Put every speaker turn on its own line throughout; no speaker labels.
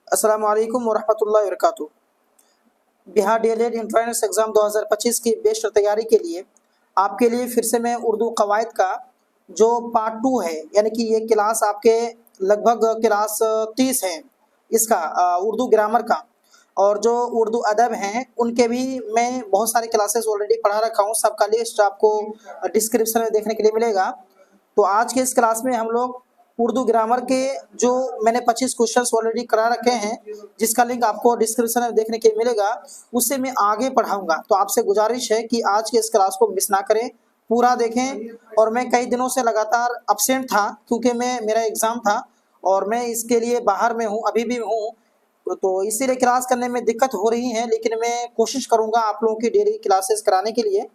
अस्सलामु अलैकुम वरहमतुल्लाहि वबरकातुहू। बिहार डीएलएड एंट्रेंस एग्ज़ाम 2025 की बेस्ट तैयारी के लिए आपके लिए फिर से मैं उर्दू कवायद का जो पार्ट 2 है, यानी कि ये क्लास आपके लगभग क्लास 30 है इसका उर्दू ग्रामर का, और जो उर्दू अदब हैं उनके भी मैं बहुत सारे क्लासेस ऑलरेडी पढ़ा रखा हूँ। सबका लिस्ट आपको डिस्क्रिप्शन में देखने के लिए मिलेगा। तो आज के इस क्लास में हम लोग उर्दू ग्रामर के जो मैंने 25 क्वेश्चंस ऑलरेडी करा रखे हैं, जिसका लिंक आपको डिस्क्रिप्शन में देखने के लिए मिलेगा, उससे मैं आगे पढ़ाऊंगा। तो आपसे गुजारिश है कि आज के इस क्लास को मिस ना करें, पूरा देखें। और मैं कई दिनों से लगातार अब्सेंट था क्योंकि मेरा एग्ज़ाम था और मैं इसके लिए बाहर में हूँ, अभी भी हूँ, तो इसीलिए क्लास करने में दिक्कत हो रही है, लेकिन मैं कोशिश करूँगा आप लोगों की डेली क्लासेस कराने के लिए।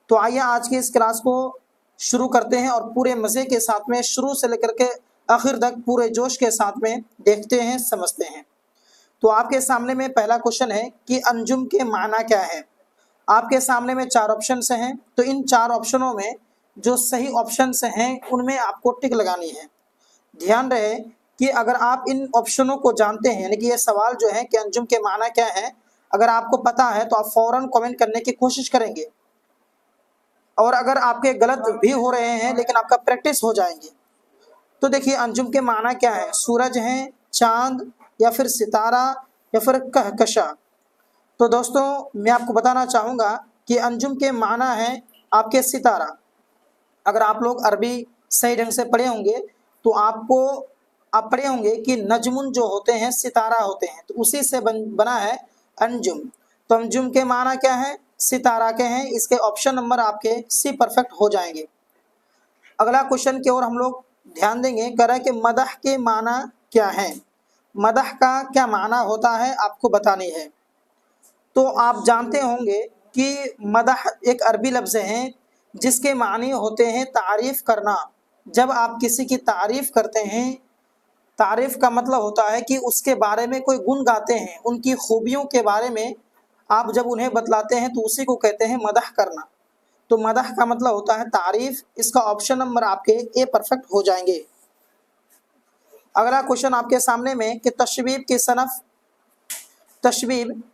तो आइए आज की इस क्लास को शुरू करते हैं और पूरे मज़े के साथ में शुरू से लेकर के आखिर तक पूरे जोश के साथ में देखते हैं, समझते हैं। तो आपके सामने में पहला क्वेश्चन है कि अंजुम के माना क्या है। आपके सामने में 4 ऑप्शंस हैं, तो इन 4 ऑप्शनों में जो सही ऑप्शंस हैं उनमें आपको टिक लगानी है। ध्यान रहे कि अगर आप इन ऑप्शनों को जानते हैं, यानी कि ये सवाल जो है कि अंजुम के माना क्या है, अगर आपको पता है तो आप फौरन कमेंट करने की कोशिश करेंगे, और अगर आपके गलत भी हो रहे हैं लेकिन आपका प्रैक्टिस हो जाएंगे। तो देखिए अंजुम के माना क्या है, सूरज है, चांद, या फिर सितारा, या फिर कहकशा। तो दोस्तों मैं आपको बताना चाहूँगा कि अंजुम के माना है आपके सितारा। अगर आप लोग अरबी सही ढंग से पढ़े होंगे तो आप पढ़े होंगे कि नजमुन जो होते हैं सितारा होते हैं, तो उसी से बना है अंजुम। तो अंजुम के माना क्या है, सितारा के हैं। इसके ऑप्शन नंबर आपके सी परफेक्ट हो जाएंगे। अगला क्वेश्चन की ओर हम लोग ध्यान देंगे, कह रहा है कि मदह के माना क्या है। मदह का क्या माना होता है आपको बतानी है। तो आप जानते होंगे कि मदह एक अरबी लफ्ज़ है जिसके मानी होते हैं तारीफ़ करना। जब आप किसी की तारीफ़ करते हैं, तारीफ़ का मतलब होता है कि उसके बारे में कोई गुण गाते हैं, उनकी खूबियों के बारे में आप जब उन्हें बतलाते हैं तो उसी को कहते हैं मदह करना। तो मदह का मतलब होता है तारीफ़। इसका ऑप्शन नंबर आपके ए परफेक्ट हो जाएंगे। अगला क्वेश्चन आपके सामने में कि तशबीब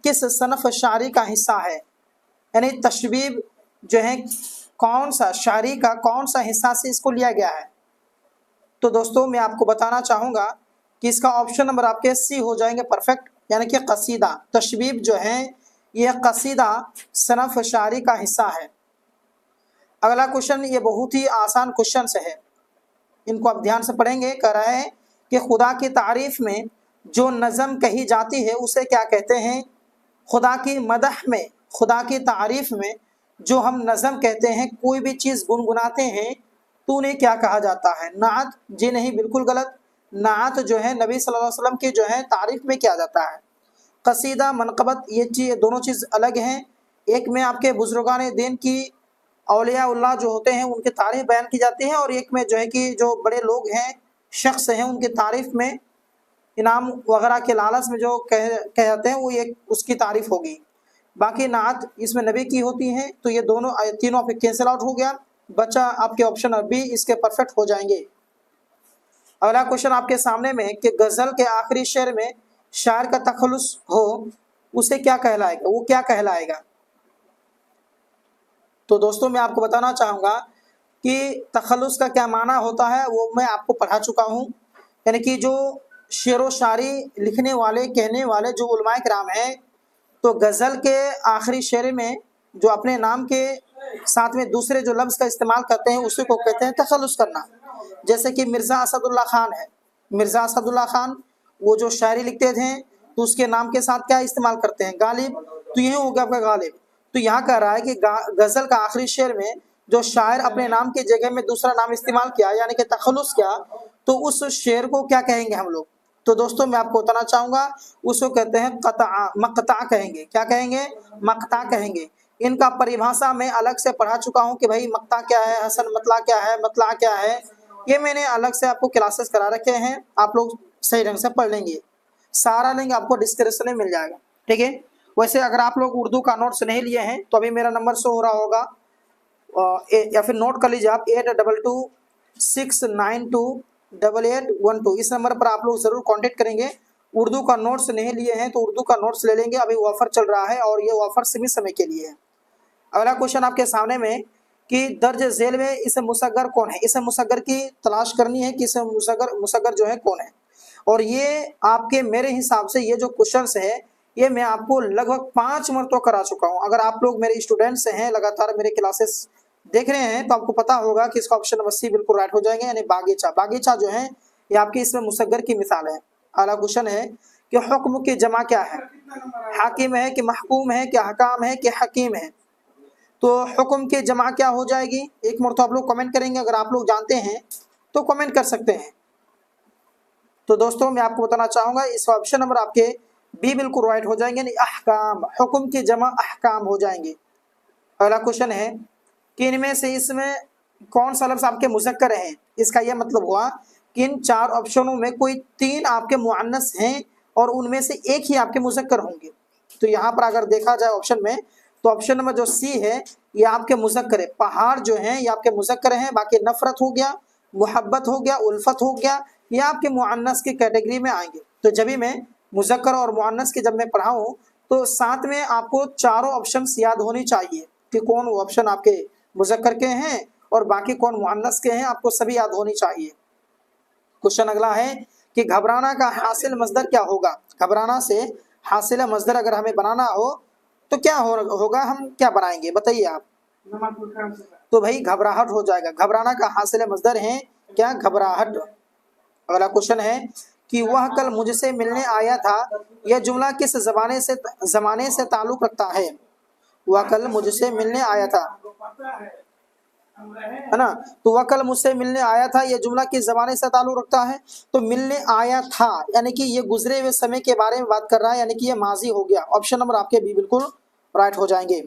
किस सनफ शायरी का हिस्सा है, यानी तशबीब जो है कौन सा शायरी का कौन सा हिस्सा से इसको लिया गया है। तो दोस्तों मैं आपको बताना चाहूँगा कि इसका ऑप्शन नंबर आपके सी हो जाएंगे परफेक्ट, यानी कि कसीदा। तशबीब जो है यह कसीदा सनफ शायरी का हिस्सा है। अगला क्वेश्चन ये बहुत ही आसान क्वेश्चन से है, इनको आप ध्यान से पढ़ेंगे। कह रहा है कि खुदा की तारीफ़ में जो नज़म कही जाती है उसे क्या कहते हैं। खुदा की मदह में, खुदा की तारीफ़ में जो हम नज़म कहते हैं, कोई भी चीज़ गुनगुनाते हैं, तो उन्हें क्या कहा जाता है। नात? जी नहीं, बिल्कुल गलत। नात जो है नबी सल्लल्लाहु अलैहि वसल्लम की जो है तारीफ़ में किया जाता है। कसीदा, मनक़बत, ये दोनों चीज़ अलग हैं। एक में आपके बुजुर्गान दीन की औलिया जो होते हैं उनकी तारीफ़ बयान की जाती है, और एक में जो है कि जो बड़े लोग हैं, शख्स हैं, उनकी तारीफ़ में इनाम वगैरह के लालच में जो कह जाते हैं वो एक उसकी तारीफ़ होगी। बाकी नात इसमें नबी की होती है। तो ये तीनों आपके कैंसिल आउट हो गया, बचा आपके ऑप्शन बी, इसके परफेक्ट हो जाएंगे। अगला क्वेश्चन आपके सामने में कि गज़ल के आखिरी शेर में शायर का तखल्लुस हो उसे क्या कहलाएगा, वो क्या कहलाएगा। तो दोस्तों मैं आपको बताना चाहूँगा कि तखल्लुस का क्या माना होता है वो मैं आपको पढ़ा चुका हूँ। यानी कि जो शेर व शायरी लिखने वाले, कहने वाले जो उलमाए किराम हैं, तो गज़ल के आखिरी शेर में जो अपने नाम के साथ में दूसरे जो लफ्ज़ का इस्तेमाल करते हैं उसी को कहते हैं तखल्लुस करना। जैसे कि मिर्ज़ा असदुल्ला खान है, मिर्ज़ा असदुल्ला खान वो जो शायरी लिखते थे तो उसके नाम के साथ क्या इस्तेमाल करते हैं, गालिब। तो यही हो गया आपका गालिब। तो यहाँ कह रहा है कि गज़ल का आखिरी शेर में जो शायर अपने नाम की जगह में दूसरा नाम इस्तेमाल किया, यानी कि तखल्लुस किया, तो उस शेर को क्या कहेंगे हम लोग। तो दोस्तों मैं आपको बताना चाहूँगा उसको कहते हैं क़ता, मक़ता कहेंगे। क्या कहेंगे, मक़ता कहेंगे। इनका परिभाषा मैं अलग से पढ़ा चुका हूँ कि भाई मक़ता क्या है, हसन मतला क्या है, मतला क्या है, ये मैंने अलग से आपको क्लासेस करा रखे हैं। आप लोग सही ढंग से पढ़ लेंगे, सारा लिंक आपको डिस्क्रिप्शन में मिल जाएगा, ठीक है। वैसे अगर आप लोग उर्दू का नोट्स नहीं लिए हैं तो अभी मेरा नंबर शो हो रहा होगा, या फिर नोट कर लीजिए आप 8226928812। इस नंबर पर आप लोग ज़रूर कांटेक्ट करेंगे उर्दू का नोट्स नहीं लिए हैं तो उर्दू का नोट्स ले लेंगे, अभी ऑफर चल रहा है और ये ऑफर सीमित समय के लिए है। अगला क्वेश्चन आपके सामने में कि दर्ज झेल में इसे मुसग्गर कौन है, इसे मुसग्गर की तलाश करनी है कि इसे मुसग्गर मुसग्गर जो है कौन है। और ये आपके मेरे हिसाब से ये जो क्वेश्चंस है ये मैं आपको लगभग 5 मरतबा करा चुका हूं। अगर आप लोग मेरे स्टूडेंट्स हैं, लगातार मेरे क्लासेस देख रहे हैं तो आपको पता होगा कि इसका ऑप्शन नंबर सी बिल्कुल राइट हो जाएंगे, यानी बागीचा। बागीचा जो है ये आपकी इसमें मुसग्गर की मिसाल है। अगला क्वेश्चन है कि हुक्म की जमा क्या है, हाकिम है कि महकूम है कि हकाम है कि हकीम है। तो हुक्म की जमा क्या हो जाएगी, एक मरतबा आप लोग कमेंट करेंगे, अगर आप लोग जानते हैं तो कमेंट कर सकते हैं। तो दोस्तों मैं आपको बताना चाहूंगा इस ऑप्शन नंबर आपके बी बिल्कुल राइट हो जाएंगे, यानी अहकाम, हुक्म की जमा अहकाम हो जाएंगे। अगला क्वेश्चन है कि इनमें से इसमें कौन सा लफ्ज आपके मुज़क्कर हैं। इसका यह मतलब हुआ कि इन 4 ऑप्शनों में कोई 3 आपके मुअन्नस हैं और उनमें से एक ही आपके मुज़क्कर होंगे। तो यहाँ पर अगर देखा जाए ऑप्शन में तो ऑप्शन नंबर जो सी है ये आपके मुज़क्कर है। पहाड़ जो हैं ये आपके मुज़क्कर हैं, बाकी नफरत हो गया, मोहब्बत हो गया, उल्फत हो गया, ये आपके मुअन्नस की कैटेगरी में आएंगे। तो जब भी मैं मुज़क्कर और मुअन्नस की जब मैं पढ़ाऊँ तो साथ में आपको चारों ऑप्शन याद होनी चाहिए कि कौन ऑप्शन आपके मुज़क्कर के हैं और बाकी कौन मुअन्नस के हैं, आपको सभी याद होनी चाहिए। क्वेश्चन अगला है कि घबराना का हासिल मजदर क्या होगा। घबराना से हासिल मजदर अगर हमें बनाना हो तो क्या होगा, हम क्या बनाएंगे बताइए आप। तो भाई घबराहट हो जाएगा। घबराना का हासिल मजदर है क्या, घबराहट। अगला क्वेश्चन है कि वह कल मुझसे मिलने आया था, यह जुमला किस जमाने से ताल्लुक रखता है। वह कल मुझसे मिलने आया था, है ना, तो वह कल मुझसे मिलने आया था, यह जुमला किस जमाने से ताल्लुक रखता है। तो मिलने आया था यानी कि ये गुजरे हुए समय के बारे में बात कर रहा है, यानी कि ये माजी हो गया। ऑप्शन नंबर आपके भी बिल्कुल राइट हो जाएंगे।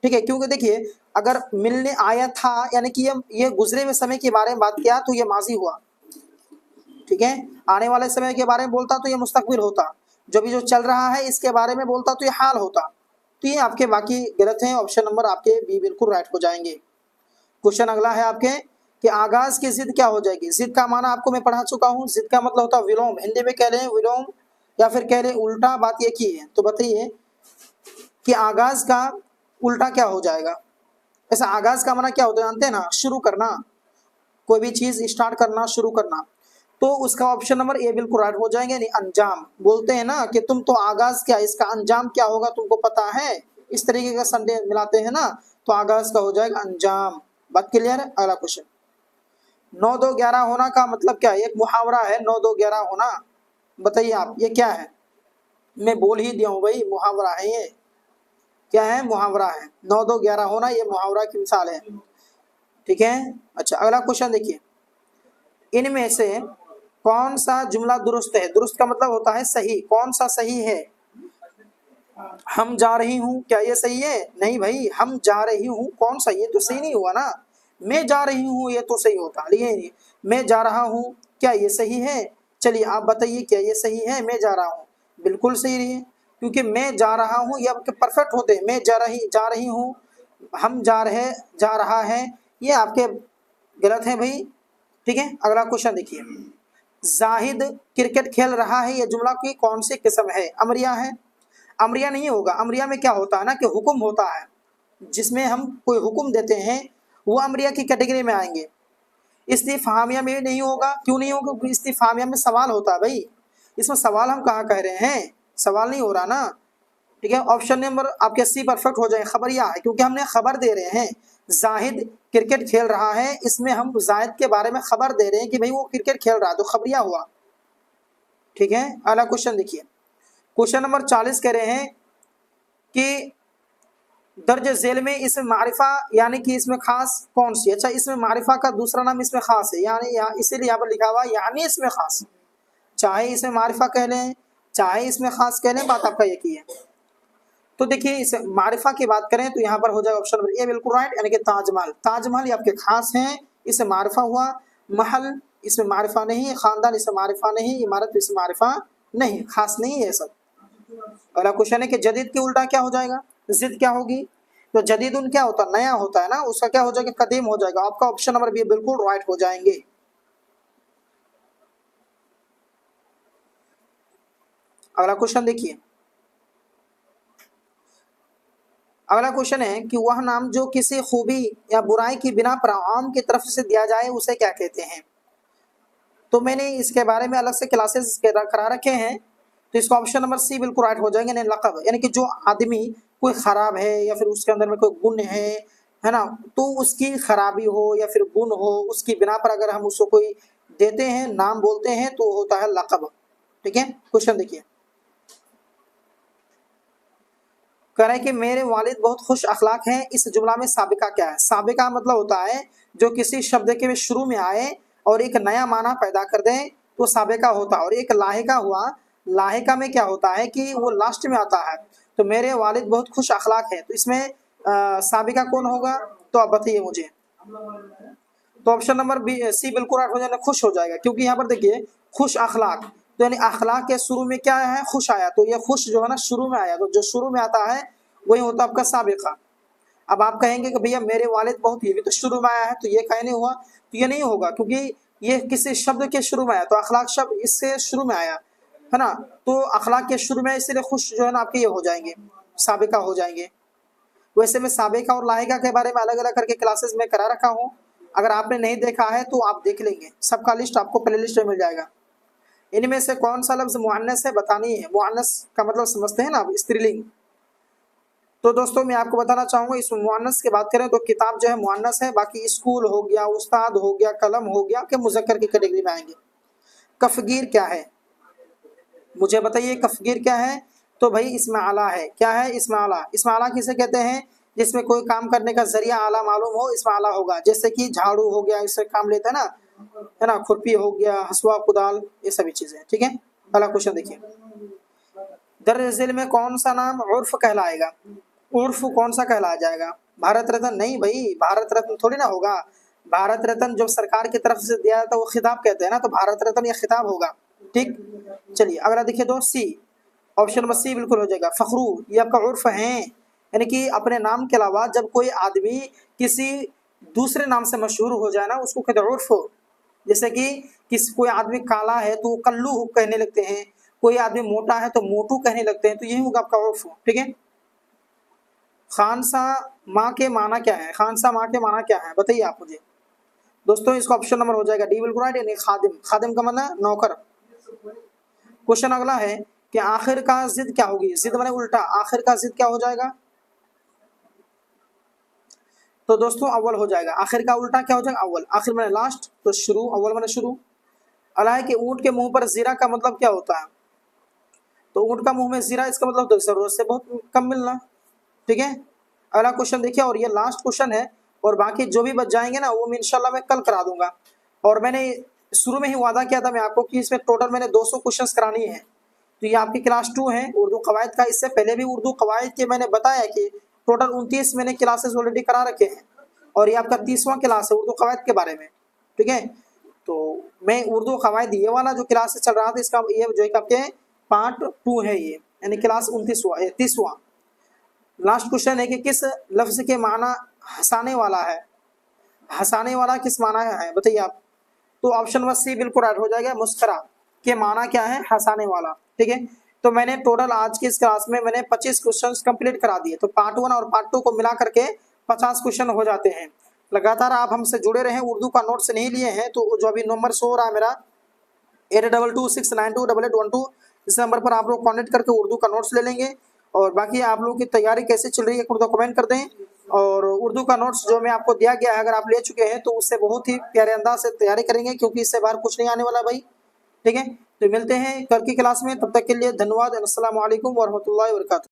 ठीक है, क्योंकि देखिए अगर मिलने आया था यानी कि ये गुजरे हुए समय के बारे में बात किया तो ये माजी हुआ। ठीक है, आने वाले समय के बारे में बोलता तो ये मुस्तकबिल होता, जो भी जो चल रहा है इसके बारे में बोलता तो ये हाल होता। तो ये आपके बाकी गलत हैं, ऑप्शन नंबर आपके बी बिल्कुल राइट हो जाएंगे। क्वेश्चन अगला है आपके कि आगाज की जिद क्या हो जाएगी। जिद का माना आपको मैं पढ़ा चुका हूँ, जिद का मतलब होता है विलोम, हिंदी में कह लें विलोम या फिर कह लें उल्टा, बात एक ही है। तो बताइए कि आगाज का उल्टा क्या हो जाएगा। ऐसा आगाज का माना क्या होता है जानते हैं ना, शुरू करना, कोई भी चीज स्टार्ट करना, शुरू करना। तो उसका ऑप्शन नंबर ए बिल्कुल राइट हो जाएंगे, यानी अंजाम। बोलते हैं ना कि तुम तो आगाज क्या, इसका अंजाम क्या होगा तुमको पता है, इस तरीके का संदेश मिलाते हैं ना, तो आगाज का हो जाएगा अंजाम। बात क्लियर है। अगला क्वेश्चन, 9 2 11 होना का मतलब क्या है। एक मुहावरा है 9 2 11 होना, बताइए आप ये क्या है। मैं बोल ही दिया हूँ भाई, मुहावरा है ये। क्या है, मुहावरा है। 9 2 11 होना ये मुहावरा की मिसाल है। ठीक है, अच्छा अगला क्वेश्चन देखिए, इनमें से कौन सा जुमला दुरुस्त है। दुरुस्त का मतलब होता है सही, कौन सा सही है। हम जा रही हूँ, क्या ये सही है, नहीं भाई, हम जा रही हूँ कौन सा, ये तो सही नहीं हुआ ना। मैं जा रही हूँ ये तो सही होता, लेकिन मैं जा रहा हूँ क्या ये सही है। चलिए आप बताइए क्या ये सही है, मैं जा रहा हूँ बिल्कुल सही रही है, क्योंकि मैं जा रहा हूँ ये आपके परफेक्ट होते हैं। मैं जा रही हूँ, हम जा रहा है, ये आपके गलत है भाई। ठीक है, अगला क्वेश्चन देखिए, जाहिद क्रिकेट खेल रहा है, ये जुमला की कौन सी किस्म है। अमरिया है, अमरिया नहीं होगा। अमरिया में क्या होता है ना कि हुक्म होता है, जिसमें हम कोई हुक्म देते हैं वो अमरिया की कैटेगरी में आएंगे। इस्तिफहामिया में नहीं होगा, क्यों नहीं होगा, क्योंकि इस्तिफहामिया में सवाल होता है भाई, इसमें सवाल हम कहाँ कह रहे हैं, सवाल नहीं हो रहा ना। ठीक है, ऑप्शन नंबर आपके सी परफेक्ट हो जाए, खबरिया है, क्योंकि हमने खबर दे रहे हैं। जाहिद क्रिकेट खेल रहा है, इसमें हम जाहिद के बारे में खबर दे रहे हैं कि भाई वो क्रिकेट खेल रहा है, तो खबरिया हुआ। ठीक है, अगला क्वेश्चन देखिए, क्वेश्चन नंबर 40 कह रहे हैं कि दर्ज झेल में इसमें मारिफा यानी कि इसमें खास कौन सी। अच्छा, इसमें मारिफा का दूसरा नाम इसमें खास है, यानी इसीलिए यहाँ पर लिखा हुआ यानी इसमें खास, चाहे इसमें मारिफा कह लें चाहे इसमें खास कह लें, बात आपका एक ही है। तो देखिए इस मारिफा की बात करें तो यहाँ पर हो जाएगा ऑप्शन नंबर ए बिल्कुल राइट, यानी कि ताजमहल। ताजमहल ये आपके खास हैं, इससे मारिफा हुआ। महल इसमें मारिफा नहीं है, खानदान इसमें मारिफा नहीं, इमारत इसमें मारिफा नहीं, खास नहीं है सब। अगला क्वेश्चन है कि जदीद की उल्टा क्या हो जाएगा, जिद क्या होगी। तो जदीद उन क्या होता है, नया होता है ना, उसका क्या हो जाएगा, कदीम हो जाएगा। आपका ऑप्शन नंबर बी बिल्कुल राइट हो जाएंगे। अगला क्वेश्चन देखिए, अगला क्वेश्चन है कि वह नाम जो किसी खूबी या बुराई की बिना पर आम की तरफ से दिया जाए उसे क्या कहते हैं। तो मैंने इसके बारे में अलग से क्लासेस करा रखे हैं, तो इसका ऑप्शन नंबर सी बिल्कुल राइट हो जाएंगे। यानी लक़ब, यानी कि जो आदमी कोई ख़राब है या फिर उसके अंदर में कोई गुण है ना, तो उसकी खराबी हो या फिर गुण हो, उसकी बिना पर अगर हम उसको कोई देते हैं, नाम बोलते हैं, तो होता है लक़ब। ठीक है, क्वेश्चन देखिए, कह रहे हैं कि मेरे वालिद बहुत खुश अखलाक हैं, इस जुमला में साबिका क्या है। साबिका मतलब होता है जो किसी शब्द के शुरू में आए और एक नया माना पैदा कर दें, तो साबिका होता है। और एक लाहिका हुआ, लाहिका में क्या होता है कि वो लास्ट में आता है। तो मेरे वालिद बहुत खुश अखलाक है, तो इसमें साबिका कौन होगा, तो आप बताइए मुझे। तो ऑप्शन नंबर बी सी बिल्कुल राइट हो जाएगा, खुश हो जाएगा, क्योंकि यहाँ पर देखिए खुश अखलाक, तो यानी अखलाक के शुरू में क्या है, खुश आया, तो ये खुश जो है ना शुरू में आया, तो जो शुरू में आता है वही होता है आपका साबिका। अब आप कहेंगे कि भैया मेरे वालिद बहुत, ये भी तो शुरू में आया है, तो ये कहीं नहीं हुआ, तो ये नहीं होगा, क्योंकि ये किसी शब्द के शुरू में आया, तो अखलाक शब्द इससे शुरू में आया है ना, तो अखलाक के शुरू में, इसलिए खुश जो है ना आपके ये हो जाएंगे, साबिका हो जाएंगे। वैसे मैं साबिका और लाहिका के बारे में अलग अलग करके क्लासेस में करा रखा हूँ, अगर आपने नहीं देखा है तो आप देख लेंगे, सबका लिस्ट आपको प्ले लिस्ट में मिल जाएगा। इनमें से कौन सा लफ्ज मुअन्नस है बतानी है। मुअन्नस का मतलब समझते हैं ना आप, स्त्रीलिंग। तो दोस्तों मैं आपको बताना चाहूंगा, इस मुअन्नस की बात करें तो किताब जो है मुअन्नस है, बाकी स्कूल हो गया, उस्ताद हो गया, कलम हो गया, के मुज़क्कर की कैटेगरी में आएंगे। कफगीर क्या है, मुझे बताइए कफगीर क्या है। तो भाई इसमें आला है, क्या है इसमें आला। इसमें आला किसे कहते हैं, जिसमें कोई काम करने का जरिया आला मालूम हो, इसमें आला होगा। जैसे कि झाड़ू हो गया, इससे काम लेता है ना, खुरपी हो गया, हसुआ, कुदाल, ये सभी चीजें। ठीक है, अगला क्वेश्चन देखिए, दरअसल में कौन सा नाम उर्फ कहलाएगा। उर्फ कौन सा कहलाया जाएगा, भारत रत्न नहीं भाई, भारत रत्न थोड़ी ना होगा। भारत रत्न जब सरकार की तरफ से दिया था वो खिताब कहते हैं ना, तो भारत रत्न या खिताब होगा। ठीक, चलिए अगला देखिए दोस्त, सी, ऑप्शन नंबर सी बिल्कुल हो जाएगा। फखरू, ये आपका उर्फ है, यानी कि अपने नाम के अलावा जब कोई आदमी किसी दूसरे नाम से मशहूर हो जाए ना, उसको कहते हैं उर्फ। जैसे कि कोई आदमी काला है तो कल्लू कहने लगते हैं, कोई आदमी मोटा है तो मोटू कहने लगते हैं, तो यही होगा आपका उर्फ। ठीक है, खानसा माँ के माना क्या है, खानसा माँ के माना क्या है बताइए आप मुझे। दोस्तों इसका ऑप्शन नंबर हो जाएगा डी बिल्कुल राइट, यानी खादिम। खादिम का मतलब नौकर। क्वेश्चन अगला है कि आखिर का जिद क्या होगी। जिद माने उल्टा, आखिर का जिद क्या हो जाएगा। तो दोस्तों अव्वल हो जाएगा, आखिर का उल्टा क्या हो जाएगा, अव्वल। आखिर माने लास्ट, तो शुरू, अव्वल माने शुरू। अला है कि ऊँट के मुंह पर जीरा का मतलब क्या होता है। तो ऊँट का मुंह में जीरा, इसका मतलब तो जरूरत से बहुत कम मिलना। ठीक है, अगला क्वेश्चन देखिए, और ये लास्ट क्वेश्चन है, और बाकी जो भी बच जाएंगे ना वो इंशाल्लाह मैं कल करा दूंगा। और मैंने शुरू में ही वादा किया था मैं आपको कि इसमें टोटल मैंने 200 क्वेश्चंस करानी है। तो ये आपकी क्लास 2 है उर्दू कवायद का। इससे पहले भी उर्दू कवायद के मैंने बताया कि टोटल 29 मैंने क्लासेस ऑलरेडी करा रखे हैं, और ये आपका 30वां क्लास है उर्दू कवायद के बारे में। ठीक है, तो मैं उर्दू कवायद ये वाला जो क्लास चल रहा था, इसका ये जो आपके पार्ट 2 है ये, यानी क्लास 29वां 30वां। लास्ट क्वेश्चन है कि किस लफ्ज के माना हंसाने वाला है। हंसाने वाला किस माना है बताइए आप। तो ऑप्शन नंबर सी बिल्कुल राइट हो जाएगा, मुस्करा के माना क्या है, हंसाने वाला। ठीक है, तो मैंने टोटल आज की इस क्लास में मैंने 25 क्वेश्चंस कंप्लीट करा दिए। तो पार्ट 1 और पार्ट 2 को मिला करके 50 क्वेश्चन हो जाते हैं। लगातार आप हमसे जुड़े रहे, उर्दू का नोट्स नहीं लिए हैं तो जो अभी नंबर शो हो रहा है मेरा 8226928812, इस नंबर पर आप लोग कॉन्टेक्ट करके उर्दू का नोट्स ले लेंगे। और बाकी आप लोगों की तैयारी कैसे चल रही है तो कमेंट कर दें। और उर्दू का नोट्स जो मैं आपको दिया गया है, अगर आप ले चुके हैं तो उससे बहुत ही प्यारे अंदाज से तैयारी करेंगे, क्योंकि इससे बाहर कुछ नहीं आने वाला भाई। ठीक है, तो मिलते हैं कल की क्लास में, तब तक के लिए धन्यवाद। अस्सलाम वालेकुम वरहमतुल्लाहि वबरकातुहू।